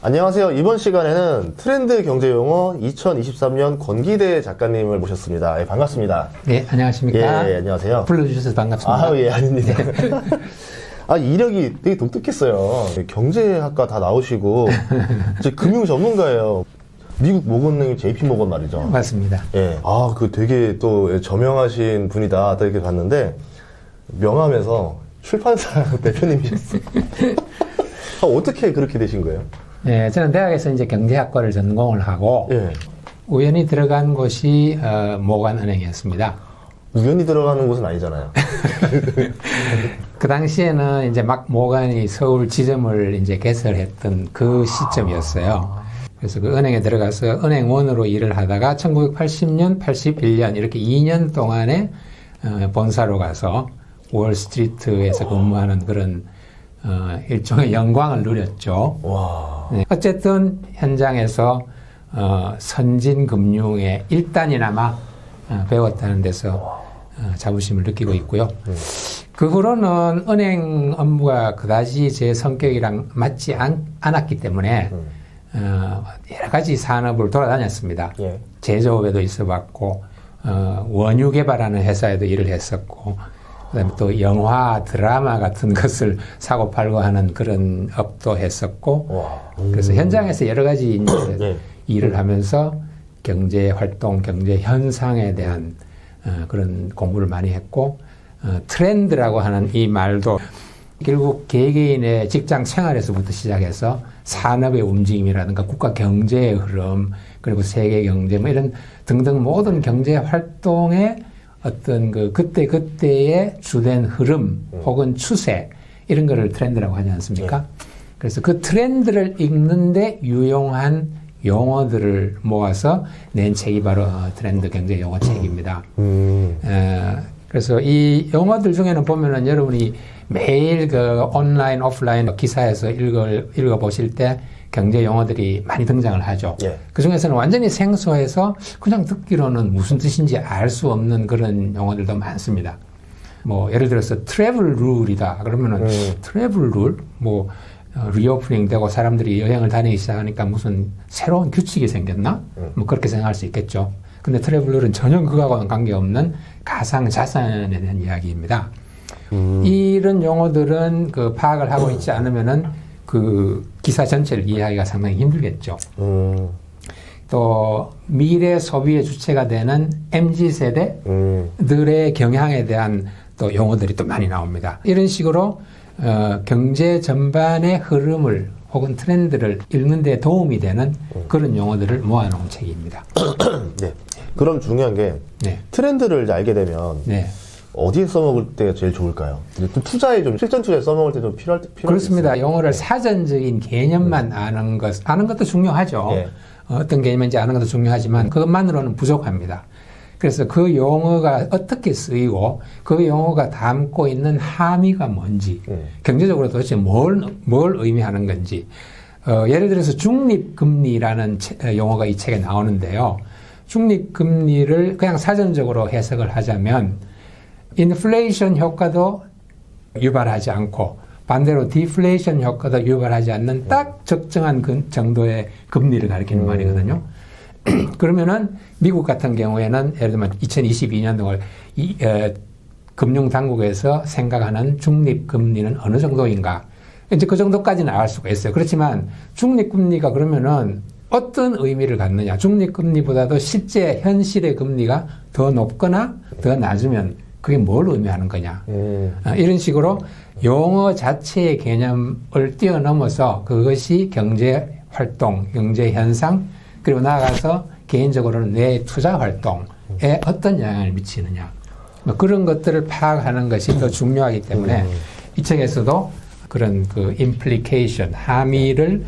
안녕하세요. 이번 시간에는 트렌드 경제용어 2023년 권기대 작가님을 모셨습니다. 예, 반갑습니다. 네, 안녕하십니까. 예, 안녕하세요. 불러주셔서 반갑습니다. 아, 예, 아닙니다. 이력이 되게 독특했어요. 경제학과 다 나오시고, 이제 금융 전문가예요. 미국 모건은행 JP 모건 말이죠. 맞습니다. 예. 그 되게 또 저명하신 분이다. 이렇게 봤는데, 명함에서 출판사 대표님이셨어요. 어떻게 그렇게 되신 거예요? 네, 저는 대학에서 이제 경제학과를 전공을 하고, 예. 우연히 들어간 곳이, 모건은행이었습니다. 우연히 들어가는 곳은 아니잖아요. 그 당시에는 이제 막 모건이 서울 지점을 이제 개설했던 그 시점이었어요. 그래서 그 은행에 들어가서 은행원으로 일을 하다가 1980년, 81년 이렇게 2년 동안에 본사로 가서 월스트리트에서 근무하는 그런 일종의 영광을 누렸죠. 와. 네. 어쨌든 현장에서 선진 금융의 1단이나마 배웠다는 데서 자부심을 느끼고 있고요. 그 후로는 은행 업무가 그다지 제 성격이랑 맞지 않았기 때문에 여러 가지 산업을 돌아다녔습니다. 예. 제조업에도 있어봤고 원유 개발하는 회사에도 일을 했었고, 그다음에 또 영화, 드라마 같은 것을 사고 팔고 하는 그런 업도 했었고, 그래서 현장에서 여러 가지 이제 네. 일을 하면서 경제 활동, 경제 현상에 대한 그런 공부를 많이 했고, 트렌드라고 하는 이 말도 결국 개개인의 직장 생활에서부터 시작해서 산업의 움직임이라든가 국가 경제의 흐름, 그리고 세계 경제 뭐 이런 등등 모든 경제 활동의 어떤 그때의 주된 흐름 혹은 추세 이런 거를 트렌드라고 하지 않습니까? 그래서 그 트렌드를 읽는데 유용한 용어들을 모아서 낸 책이 바로 트렌드 경제 용어 책입니다. 그래서 이 용어들 중에는 보면은 여러분이 매일 그 온라인, 오프라인 기사에서 읽어보실 때 경제 용어들이 많이 등장을 하죠. 예. 그 중에서는 완전히 생소해서 그냥 듣기로는 무슨 뜻인지 알 수 없는 그런 용어들도 많습니다. 뭐, 예를 들어서 트래블 룰이다. 그러면은 트래블 룰? 뭐, 리오프닝 되고 사람들이 여행을 다니기 시작하니까 무슨 새로운 규칙이 생겼나? 뭐, 그렇게 생각할 수 있겠죠. 근데 트래블 룰은 전혀 그거하고는 관계없는 가상 자산에 대한 이야기입니다. 이런 용어들은 그 파악을 하고 있지 않으면은 그 기사 전체를 이해하기가 상당히 힘들겠죠. 또 미래 소비의 주체가 되는 MZ세대들의 경향에 대한 또 용어들이 또 많이 나옵니다. 이런 식으로 경제 전반의 흐름을 혹은 트렌드를 읽는 데 도움이 되는 그런 용어들을 모아놓은 책입니다. 네. 그럼 중요한 게 네. 트렌드를 이제 알게 되면 네. 어디에 써먹을 때 제일 좋을까요? 이제 좀 실전 투자에 써먹을 때 좀 필요할 때 그렇습니다. 용어를 사전적인 개념만 아는 것도 중요하죠. 예. 어떤 개념인지 아는 것도 중요하지만 그것만으로는 부족합니다. 그래서 그 용어가 어떻게 쓰이고 그 용어가 담고 있는 함의가 뭔지, 경제적으로 도대체 뭘 의미하는 건지. 예를 들어서 중립금리라는 용어가 이 책에 나오는데요. 중립금리를 그냥 사전적으로 해석을 하자면 인플레이션 효과도 유발하지 않고 반대로 디플레이션 효과도 유발하지 않는 딱 적정한 정도의 금리를 가리키는 말이거든요. 그러면은 미국 같은 경우에는 예를 들면 2022년도를 금융당국에서 생각하는 중립금리는 어느 정도인가? 이제 그 정도까지는 알 수가 있어요. 그렇지만 중립금리가 그러면은 어떤 의미를 갖느냐? 중립금리보다도 실제 현실의 금리가 더 높거나 더 낮으면 그게 뭘 의미하는 거냐? 이런 식으로 용어 자체의 개념을 뛰어넘어서 그것이 경제 활동, 경제 현상, 그리고 나아가서 개인적으로는 내 투자 활동에 어떤 영향을 미치느냐. 뭐 그런 것들을 파악하는 것이 더 중요하기 때문에 이 책에서도 그런 그 implication, 함의를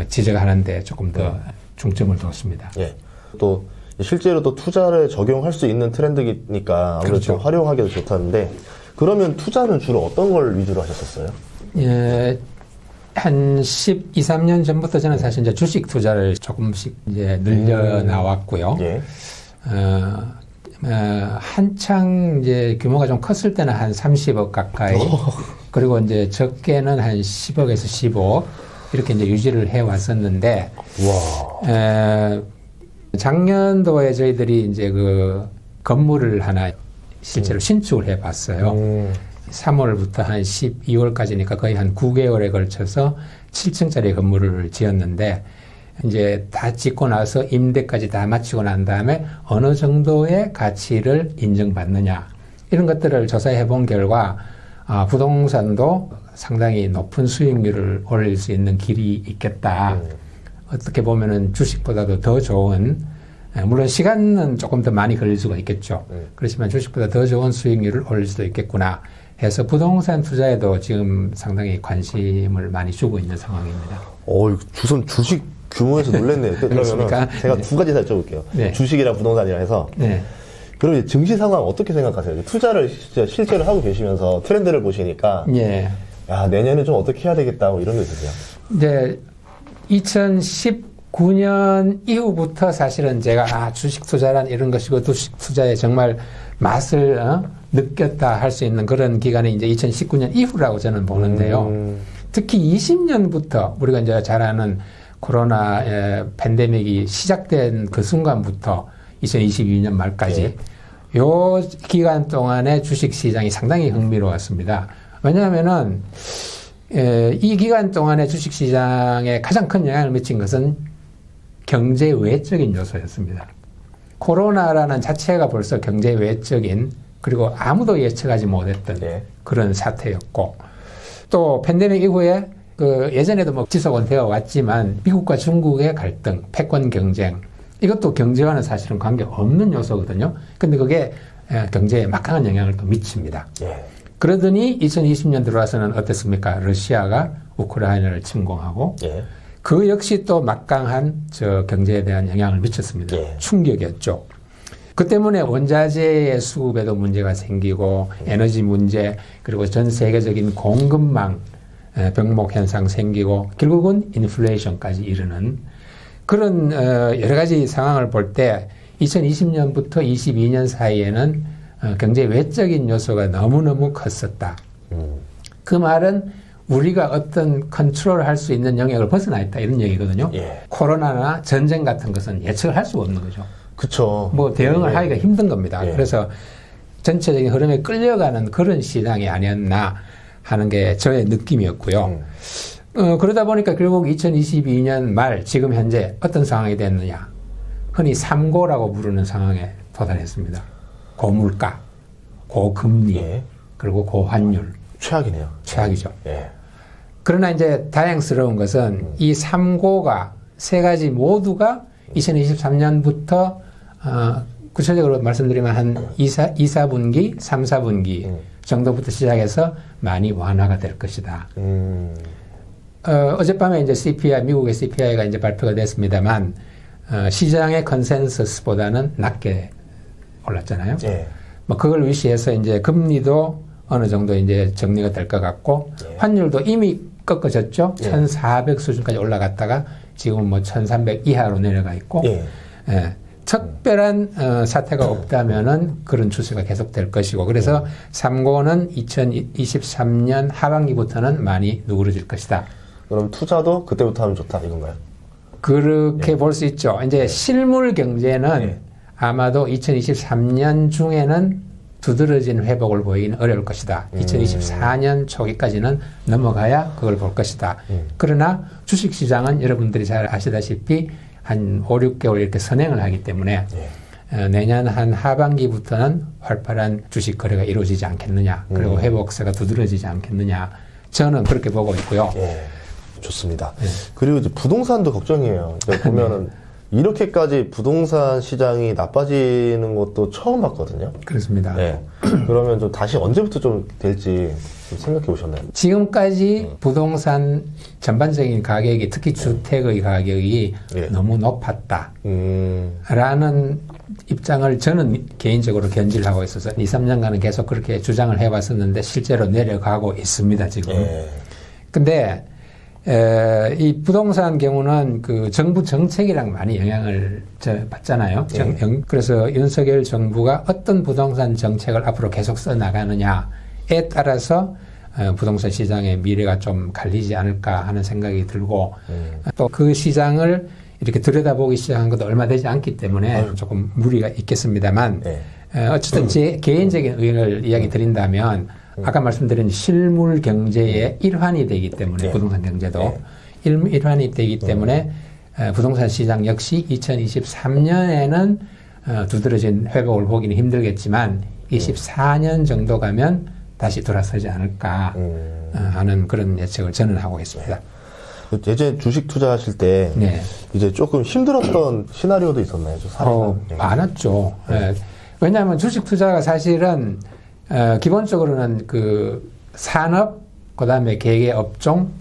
지적하는데 조금 더 중점을 뒀습니다. 예. 또 실제로 또 투자를 적용할 수 있는 트렌드니까 아무래도 그렇죠. 좀 활용하기도 좋다는데 그러면 투자는 주로 어떤 걸 위주로 하셨었어요? 예, 한 12, 13년 전부터 저는 사실 이제 주식 투자를 조금씩 이제 늘려 나왔고요. 예. 한창 이제 규모가 좀 컸을 때는 한 30억 가까이, 그리고 이제 적게는 한 10억에서 15억, 이렇게 이제 유지를 해 왔었는데, 와. 작년도에 저희들이 이제 그 건물을 하나 실제로 신축을 해 봤어요. 3월부터 한 12월까지니까 거의 한 9개월에 걸쳐서 7층짜리 건물을 지었는데, 이제 다 짓고 나서 임대까지 다 마치고 난 다음에 어느 정도의 가치를 인정받느냐, 이런 것들을 조사해 본 결과, 부동산도 상당히 높은 수익률을 올릴 수 있는 길이 있겠다. 어떻게 보면은 주식보다도 더 좋은, 물론 시간은 조금 더 많이 걸릴 수가 있겠죠. 그렇지만 주식보다 더 좋은 수익률을 올릴 수도 있겠구나 해서 부동산 투자에도 지금 상당히 관심을 많이 주고 있는 상황입니다. 우선 주식 규모에서 놀랐네요. 그러면 제가 네. 두 가지 여쭤볼게요. 네. 주식이랑 부동산이랑 해서. 네. 그럼 이제 증시 상황 어떻게 생각하세요? 투자를 실제로 하고 계시면서 트렌드를 보시니까, 예. 야, 내년에 좀 어떻게 해야 되겠다, 뭐 이런 거 있으세요? 이제 2019년 이후부터 사실은 제가 주식 투자란 이런 것이고 주식 투자에 정말 맛을 느꼈다 할 수 있는 그런 기간이 이제 2019년 이후라고 저는 보는데요. 특히 20년부터 우리가 이제 잘 아는 코로나 팬데믹이 시작된 그 순간부터 2022년 말까지 요 기간 동안에 주식 시장이 상당히 흥미로웠습니다. 왜냐하면은 이 기간 동안에 주식 시장에 가장 큰 영향을 미친 것은 경제 외적인 요소였습니다. 코로나라는 자체가 벌써 경제 외적인, 그리고 아무도 예측하지 못했던 그런 사태였고, 또 팬데믹 이후에 예전에도 뭐 지속은 되어 왔지만 미국과 중국의 갈등, 패권 경쟁, 이것도 경제와는 사실은 관계 없는 요소거든요. 근데 그게 경제에 막강한 영향을 또 미칩니다. 그러더니 2020년 들어와서는 어땠습니까? 러시아가 우크라이나를 침공하고 그 역시 또 막강한 경제에 대한 영향을 미쳤습니다. 충격이었죠. 그 때문에 원자재의 수급에도 문제가 생기고 에너지 문제, 그리고 전 세계적인 공급망 병목 현상 생기고 결국은 인플레이션까지 이르는 그런 여러 가지 상황을 볼 때 2020년부터 22년 사이에는 경제 외적인 요소가 너무너무 컸었다. 그 말은 우리가 어떤 컨트롤할 수 있는 영역을 벗어나 있다, 이런 얘기거든요. 코로나나 전쟁 같은 것은 예측을 할 수가 없는 거죠. 그쵸. 뭐 대응을 하기가 힘든 겁니다. 그래서 전체적인 흐름에 끌려가는 그런 시장이 아니었나 하는 게 저의 느낌이었고요. 그러다 보니까 결국 2022년 말 지금 현재 어떤 상황이 됐느냐. 흔히 3고라고 부르는 상황에 도달했습니다. 고물가, 고금리, 그리고 고환율. 최악이네요. 최악이죠. 그러나 이제 다행스러운 것은 이 3고가 세 가지 모두가 2023년부터 구체적으로 말씀드리면 한 2, 4분기, 3, 4분기 정도부터 시작해서 많이 완화가 될 것이다. 어젯밤에 이제 CPI, 미국의 CPI가 이제 발표가 됐습니다만, 시장의 컨센서스보다는 낮게 올랐잖아요. 뭐 그걸 위시해서 이제 금리도 어느 정도 이제 정리가 될 것 같고, 환율도 이미 꺾어졌죠. 1,400 수준까지 올라갔다가 지금은 뭐 1,300 이하로 내려가 있고, 특별한 사태가 없다면은 그런 추세가 계속될 것이고, 그래서 3고는 2023년 하반기부터는 많이 누그러질 것이다. 그럼 투자도 그때부터 하면 좋다, 이건가요? 그렇게 볼 수 있죠. 이제 실물 경제는 아마도 2023년 중에는 두드러진 회복을 보이기는 어려울 것이다. 2024년 초기까지는 넘어가야 그걸 볼 것이다. 그러나 주식시장은 여러분들이 잘 아시다시피 한 5, 6개월 이렇게 선행을 하기 때문에 내년 한 하반기부터는 활발한 주식 거래가 이루어지지 않겠느냐. 그리고 회복세가 두드러지지 않겠느냐. 저는 그렇게 보고 있고요. 좋습니다. 그리고 이제 부동산도 걱정이에요. 보면은 이렇게까지 부동산 시장이 나빠지는 것도 처음 봤거든요. 그렇습니다. 그러면 좀 다시 언제부터 좀 될지 좀 생각해 보셨나요? 지금까지 부동산 전반적인 가격이, 특히 주택의 가격이 너무 높았다. 라는 입장을 저는 개인적으로 견지를 하고 있어서 2, 3년간은 계속 그렇게 주장을 해왔었는데 실제로 내려가고 있습니다, 지금. 근데 이 부동산 경우는 그 정부 정책이랑 많이 영향을 받잖아요. 그래서 윤석열 정부가 어떤 부동산 정책을 앞으로 계속 써나가느냐에 따라서 부동산 시장의 미래가 좀 갈리지 않을까 하는 생각이 들고 또 그 시장을 이렇게 들여다보기 시작한 것도 얼마 되지 않기 때문에 조금 무리가 있겠습니다만 어쨌든 제 개인적인 의견을 이야기 드린다면 아까 말씀드린 실물 경제의 일환이 되기 때문에 부동산 경제도 일환이 되기 때문에 부동산 시장 역시 2023년에는 두드러진 회복을 보기는 힘들겠지만 24년 정도 가면 다시 돌아서지 않을까 하는 그런 예측을 저는 하고 있습니다. 예전에 주식 투자하실 때 네. 이제 조금 힘들었던 시나리오도 있었나요? 많았죠. 왜냐하면 주식 투자가 사실은 기본적으로는 그 산업 그다음에 개개 업종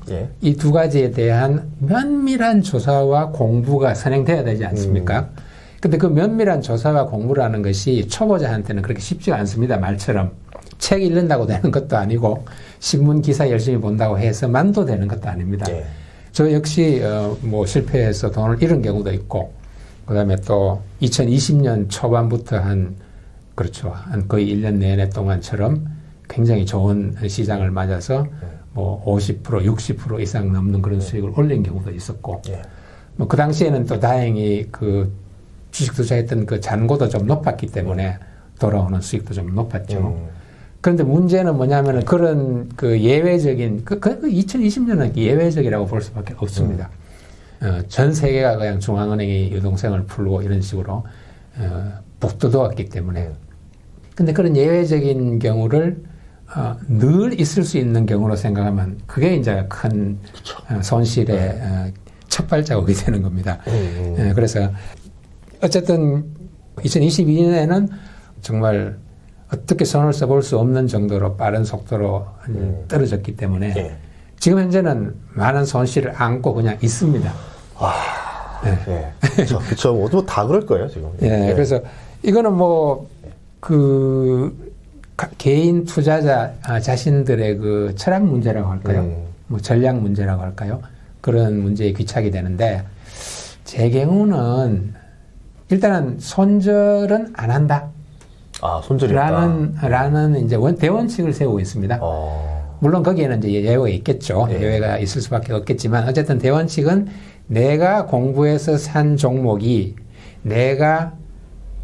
이 두 가지에 대한 면밀한 조사와 공부가 선행돼야 되지 않습니까? 근데 그 면밀한 조사와 공부라는 것이 초보자한테는 그렇게 쉽지가 않습니다. 말처럼 책 읽는다고 되는 것도 아니고 신문 기사 열심히 본다고 해서만도 되는 것도 아닙니다. 저 역시 뭐 실패해서 돈을 잃은 경우도 있고 그다음에 또 2020년 초반부터 한 거의 1년 내내 동안처럼 굉장히 좋은 시장을 맞아서 뭐 50%, 60% 이상 넘는 그런 수익을 올린 경우도 있었고 뭐 그 당시에는 또 다행히 그 주식 투자했던 그 잔고도 좀 높았기 때문에 돌아오는 수익도 좀 높았죠. 그런데 문제는 뭐냐면은 그런 그 예외적인, 2020년은 예외적이라고 볼 수밖에 없습니다. 전 세계가 그냥 중앙은행이 유동성을 풀고 이런 식으로, 북돋웠기 때문에. 근데 그런 예외적인 경우를, 늘 있을 수 있는 경우로 생각하면 그게 이제 큰 손실의 첫 발자국이 되는 겁니다. 그래서 어쨌든 2022년에는 정말 어떻게 손을 써볼 수 없는 정도로 빠른 속도로 떨어졌기 때문에 지금 현재는 많은 손실을 안고 그냥 있습니다. 그렇죠. 뭐 다 그럴 거예요 지금. 그래서 이거는 뭐 그 개인 투자자 자신들의 그 철학 문제라고 할까요? 뭐 전략 문제라고 할까요? 그런 문제에 귀착이 되는데 제 경우는 일단은 손절은 안 한다. 손절이 라는 이제 대원칙을 세우고 있습니다. 물론 거기에는 이제 예외가 있겠죠. 예외가 있을 수밖에 없겠지만 어쨌든 대원칙은 내가 공부해서 산 종목이 내가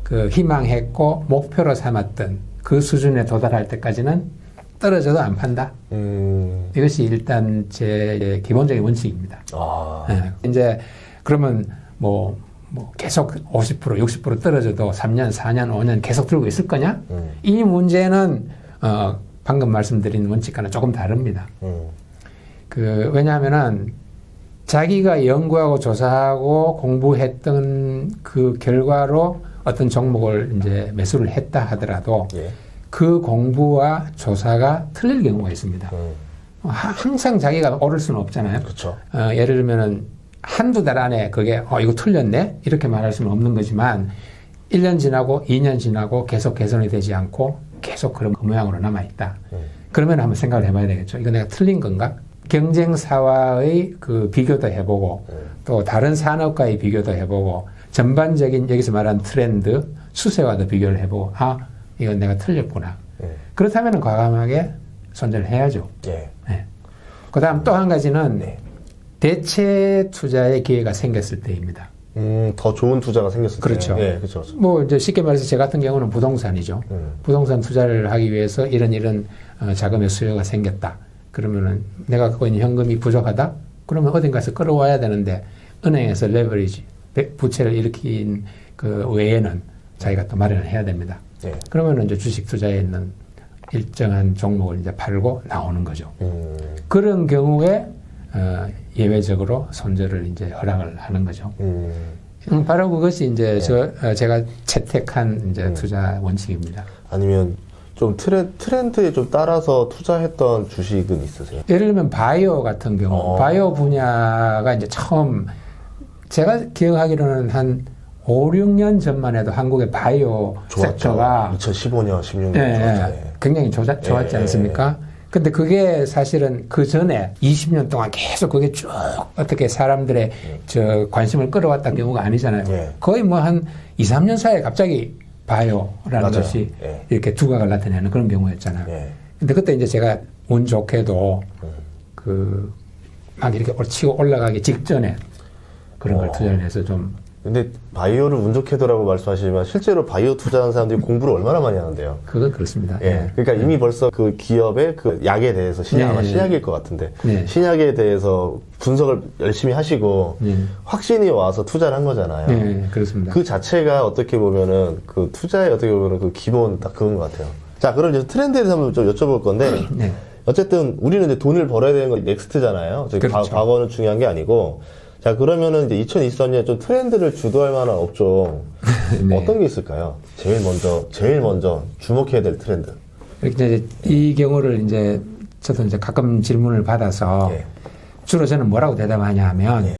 그 희망했고 목표로 삼았던 그 수준에 도달할 때까지는 떨어져도 안 판다. 이것이 일단 제 기본적인 원칙입니다. 이제 그러면 뭐 계속 50%, 60% 떨어져도 3년, 4년, 5년 계속 들고 있을 거냐? 이 문제는 방금 말씀드린 원칙과는 조금 다릅니다. 왜냐하면은 자기가 연구하고 조사하고 공부했던 그 결과로 어떤 종목을 이제 매수를 했다 하더라도 그 공부와 조사가 틀릴 경우가 있습니다. 항상 자기가 오를 수는 없잖아요. 그렇죠. 예를 들면은 한두 달 안에 그게 이거 틀렸네? 이렇게 말할 수는 없는 거지만 1년 지나고 2년 지나고 계속 개선이 되지 않고 계속 그런 그 모양으로 남아있다. 그러면 한번 생각을 해봐야 되겠죠. 이거 내가 틀린 건가? 경쟁사와의 그 비교도 해보고 또 다른 산업과의 비교도 해보고 전반적인 여기서 말하는 트렌드, 추세와도 비교를 해보고 이건 내가 틀렸구나. 그렇다면 과감하게 손절을 해야죠. 그 다음 또 한 가지는 대체 투자의 기회가 생겼을 때입니다. 더 좋은 투자가 생겼을 그렇죠. 때. 그렇죠. 뭐 이제 쉽게 말해서 제 같은 경우는 부동산이죠. 부동산 투자를 하기 위해서 이런 자금의 수요가 생겼다. 그러면은 내가 갖고 있는 현금이 부족하다? 그러면 어딘가에서 끌어와야 되는데 은행에서 레버리지, 부채를 일으킨 그 외에는 자기가 또 마련을 해야 됩니다. 그러면은 이제 주식 투자에 있는 일정한 종목을 이제 팔고 나오는 거죠. 그런 경우에 예외적으로 손절을 이제 허락을 하는 거죠. 바로 그것이 이제 제가 채택한 이제 투자 원칙입니다. 아니면 좀 트렌드에 좀 따라서 투자했던 주식은 있으세요? 예를 들면 바이오 같은 경우, 바이오 분야가 이제 처음 제가 기억하기로는 한 5, 6년 전만 해도 한국의 바이오 섹터가 2015년, 16년 굉장히 좋았지 않습니까? 근데 그게 사실은 그 전에 20년 동안 계속 그게 쭉 어떻게 사람들의 관심을 끌어왔던 경우가 아니잖아요. 거의 뭐 한 2, 3년 사이에 갑자기 바이오라는 것이 이렇게 두각을 나타내는 그런 경우였잖아요. 근데 그때 이제 제가 운 좋게도 막 이렇게 치고 올라가기 직전에 그런 걸 투자를 해서 좀. 근데 바이오를 운 좋게도라고 말씀하시지만 실제로 바이오 투자하는 사람들이 공부를 얼마나 많이 하는데요. 그건 그렇습니다. 예. 그러니까 이미 벌써 그 기업의 그 약에 대해서 아마 신약일 것 같은데 신약에 대해서 분석을 열심히 하시고 확신이 와서 투자를 한 거잖아요. 네, 그렇습니다. 그 자체가 어떻게 보면은 그 투자의 어떻게 보면은 그 기본 딱 그건 것 같아요. 자, 그럼 이제 트렌드에 대해서 한번 좀 여쭤볼 건데 어쨌든 우리는 이제 돈을 벌어야 되는 건 넥스트잖아요. 그렇죠. 과거는 중요한 게 아니고. 자, 그러면은 이제 2023년 좀 트렌드를 주도할 만한 업종 어떤 게 있을까요? 제일 먼저 주목해야 될 트렌드. 이렇게 이제 이 경우를 이제 저도 이제 가끔 질문을 받아서 주로 저는 뭐라고 대답하냐 하면